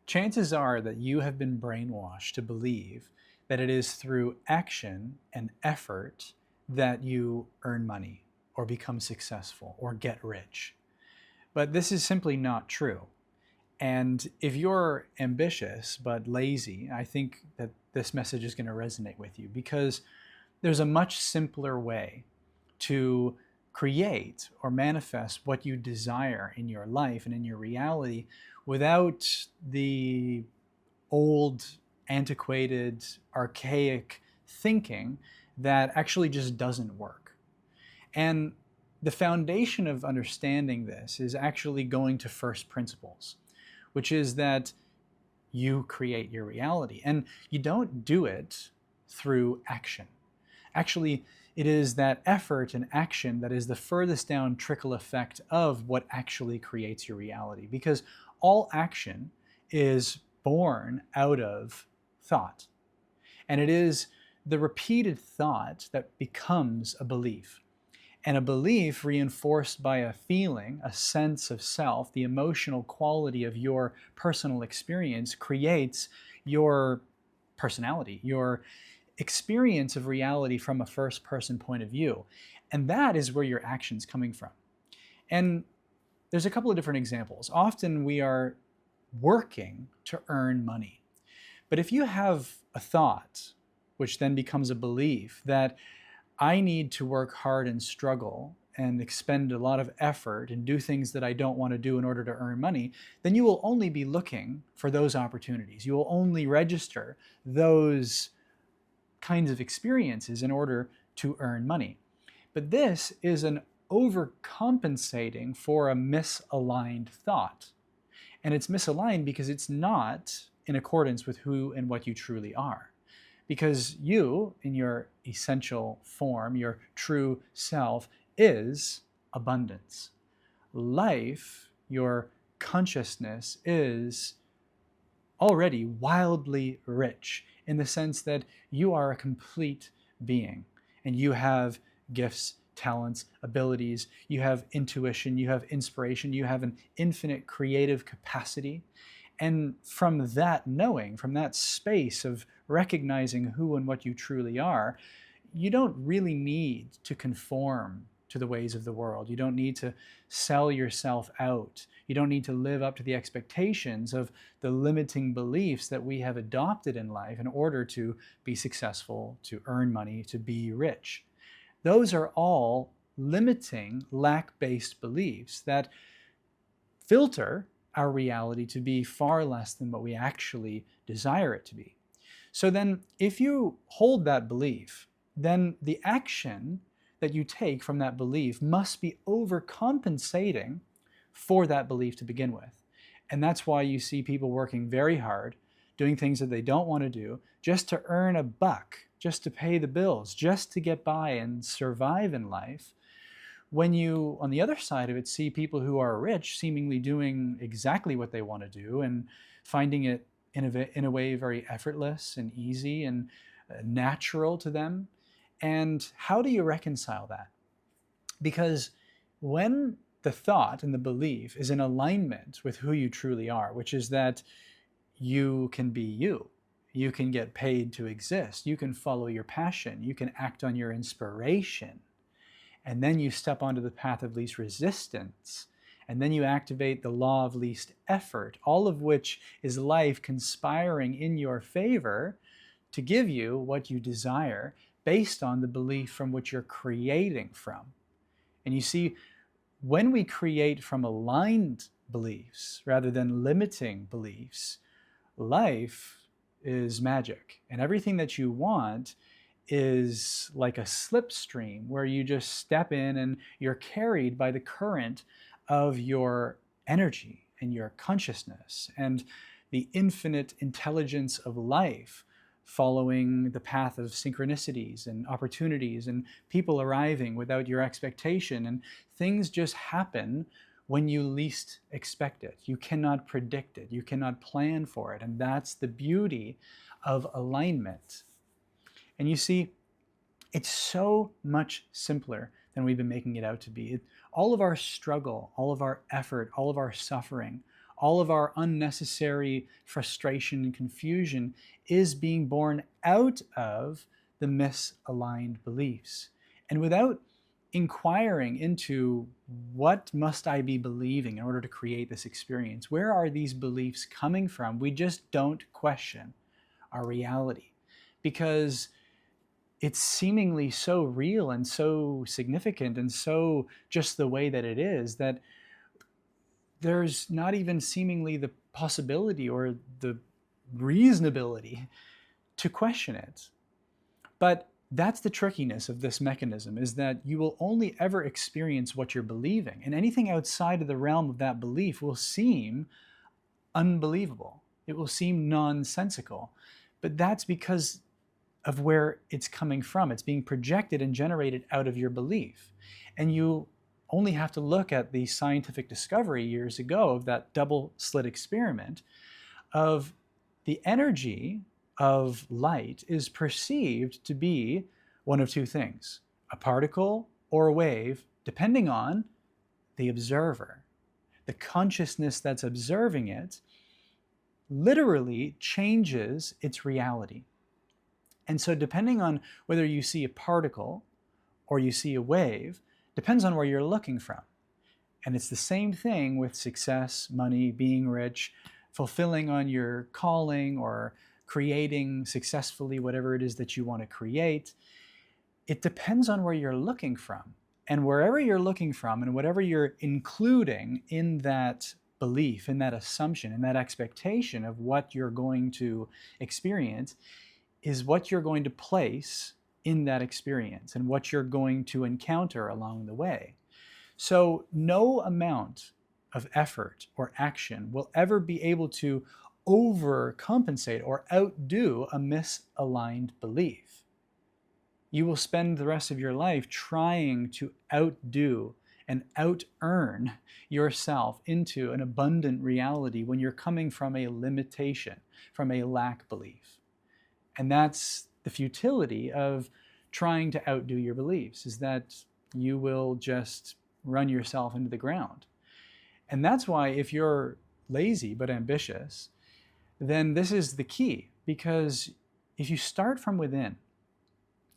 Chances are that you have been brainwashed to believe that it is through action and effort that you earn money or become successful or get rich. But this is simply not true. And if you're ambitious but lazy, I think that this message is going to resonate with you because there's a much simpler way to create or manifest what you desire in your life and in your reality without the old, antiquated, archaic thinking that actually just doesn't work. And the foundation of understanding this is actually going to first principles, which is that you create your reality. And you don't do it through action. Actually, it is that effort and action that is the furthest down trickle effect of what actually creates your reality. Because all action is born out of thought. And it is the repeated thought that becomes a belief. And a belief reinforced by a feeling, a sense of self, the emotional quality of your personal experience creates your personality, your experience of reality from a first person point of view. And that is where your action's coming from. And there's a couple of different examples. Often we are working to earn money. But if you have a thought, which then becomes a belief, that I need to work hard and struggle and expend a lot of effort and do things that I don't want to do in order to earn money, then you will only be looking for those opportunities. You will only register those kinds of experiences in order to earn money. But this is an overcompensating for a misaligned thought. And it's misaligned because it's not in accordance with who and what you truly are. Because you, in your essential form, your true self, is abundance. Life, your consciousness, is already wildly rich in the sense that you are a complete being and you have gifts, talents, abilities, you have intuition, you have inspiration, you have an infinite creative capacity. And from that knowing, from that space of recognizing who and what you truly are, you don't really need to conform to the ways of the world. You don't need to sell yourself out. You don't need to live up to the expectations of the limiting beliefs that we have adopted in life in order to be successful, to earn money, to be rich. Those are all limiting, lack-based beliefs that filter our reality to be far less than what we actually desire it to be. So then, if you hold that belief, then the action that you take from that belief must be overcompensating for that belief to begin with. And that's why you see people working very hard, doing things that they don't want to do, just to earn a buck, just to pay the bills, just to get by and survive in life. When you, on the other side of it, see people who are rich seemingly doing exactly what they want to do and finding it in a way very effortless and easy and natural to them. And how do you reconcile that? Because when the thought and the belief is in alignment with who you truly are, which is that you can be you, you can get paid to exist, you can follow your passion, you can act on your inspiration, and then you step onto the path of least resistance, and then you activate the law of least effort, all of which is life conspiring in your favor to give you what you desire based on the belief from which you're creating from. And you see, when we create from aligned beliefs rather than limiting beliefs, life is magic. And everything that you want is like a slipstream where you just step in and you're carried by the current of your energy and your consciousness and the infinite intelligence of life, following the path of synchronicities and opportunities and people arriving without your expectation. And things just happen when you least expect it. You cannot predict it. You cannot plan for it. And that's the beauty of alignment. And you see, it's so much simpler than we've been making it out to be. All of our struggle, all of our effort, all of our suffering, all of our unnecessary frustration and confusion is being born out of the misaligned beliefs. And without inquiring into what must I be believing in order to create this experience, where are these beliefs coming from, we just don't question our reality, because it's seemingly so real and so significant and so just the way that it is, that there's not even seemingly the possibility or the reasonability to question it. But that's the trickiness of this mechanism, is that you will only ever experience what you're believing, and anything outside of the realm of that belief will seem unbelievable. It will seem nonsensical. But that's because of where it's coming from. It's being projected and generated out of your belief. And you only have to look at the scientific discovery years ago of that double slit experiment of the energy of light is perceived to be one of two things: a particle or a wave, depending on the observer. The consciousness that's observing it literally changes its reality. And so depending on whether you see a particle or you see a wave, depends on where you're looking from. And it's the same thing with success, money, being rich, fulfilling on your calling, or creating successfully whatever it is that you want to create. It depends on where you're looking from. And wherever you're looking from and whatever you're including in that belief, in that assumption, in that expectation of what you're going to experience, is what you're going to place in that experience and what you're going to encounter along the way. So no amount of effort or action will ever be able to overcompensate or outdo a misaligned belief. You will spend the rest of your life trying to outdo and out-earn yourself into an abundant reality when you're coming from a limitation, from a lack belief. And that's the futility of trying to outdo your beliefs, is that you will just run yourself into the ground. And that's why if you're lazy but ambitious, then this is the key. Because if you start from within,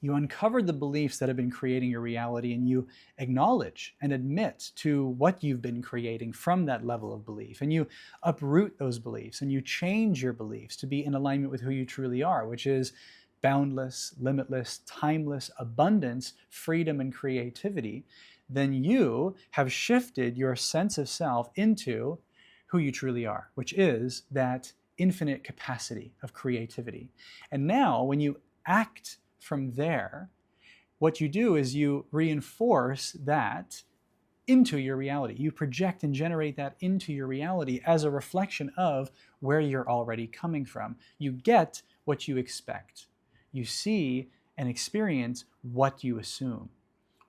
you uncover the beliefs that have been creating your reality, and you acknowledge and admit to what you've been creating from that level of belief, and you uproot those beliefs and you change your beliefs to be in alignment with who you truly are, which is boundless, limitless, timeless abundance, freedom, and creativity, then you have shifted your sense of self into who you truly are, which is that infinite capacity of creativity. And now when you act from there, what you do is you reinforce that into your reality. You project and generate that into your reality as a reflection of where you're already coming from. You get what you expect. You see and experience what you assume.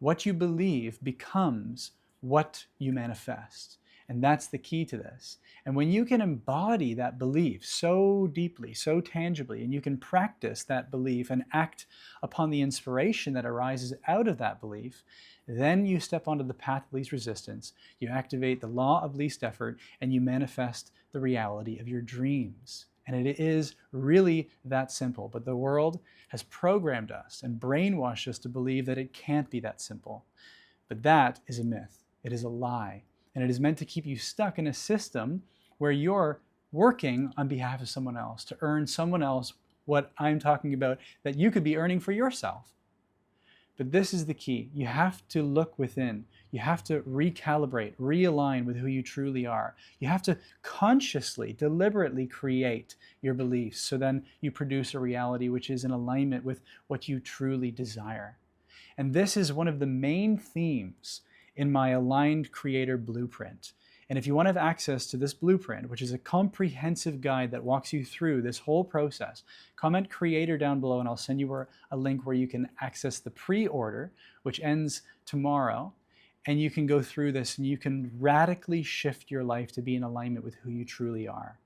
What you believe becomes what you manifest. And that's the key to this. And when you can embody that belief so deeply, so tangibly, and you can practice that belief and act upon the inspiration that arises out of that belief, then you step onto the path of least resistance, you activate the law of least effort, and you manifest the reality of your dreams. And it is really that simple. But the world has programmed us and brainwashed us to believe that it can't be that simple. But that is a myth. It is a lie. And it is meant to keep you stuck in a system where you're working on behalf of someone else to earn someone else what I'm talking about that you could be earning for yourself. But this is the key. You have to look within. You have to recalibrate, realign with who you truly are. You have to consciously, deliberately create your beliefs so then you produce a reality which is in alignment with what you truly desire. And this is one of the main themes in my Aligned Creator Blueprint. And if you want to have access to this blueprint, which is a comprehensive guide that walks you through this whole process, comment creator down below and I'll send you a link where you can access the pre-order, which ends tomorrow. And you can go through this and you can radically shift your life to be in alignment with who you truly are.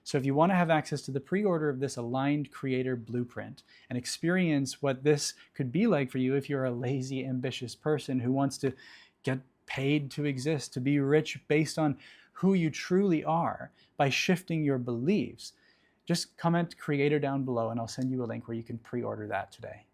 So if you want to have access to the pre-order of this Aligned Creator Blueprint and experience what this could be like for you if you're a lazy, ambitious person who wants to get paid to exist, to be rich based on who you truly are by shifting your beliefs, just comment creator down below and I'll send you a link where you can pre-order that today.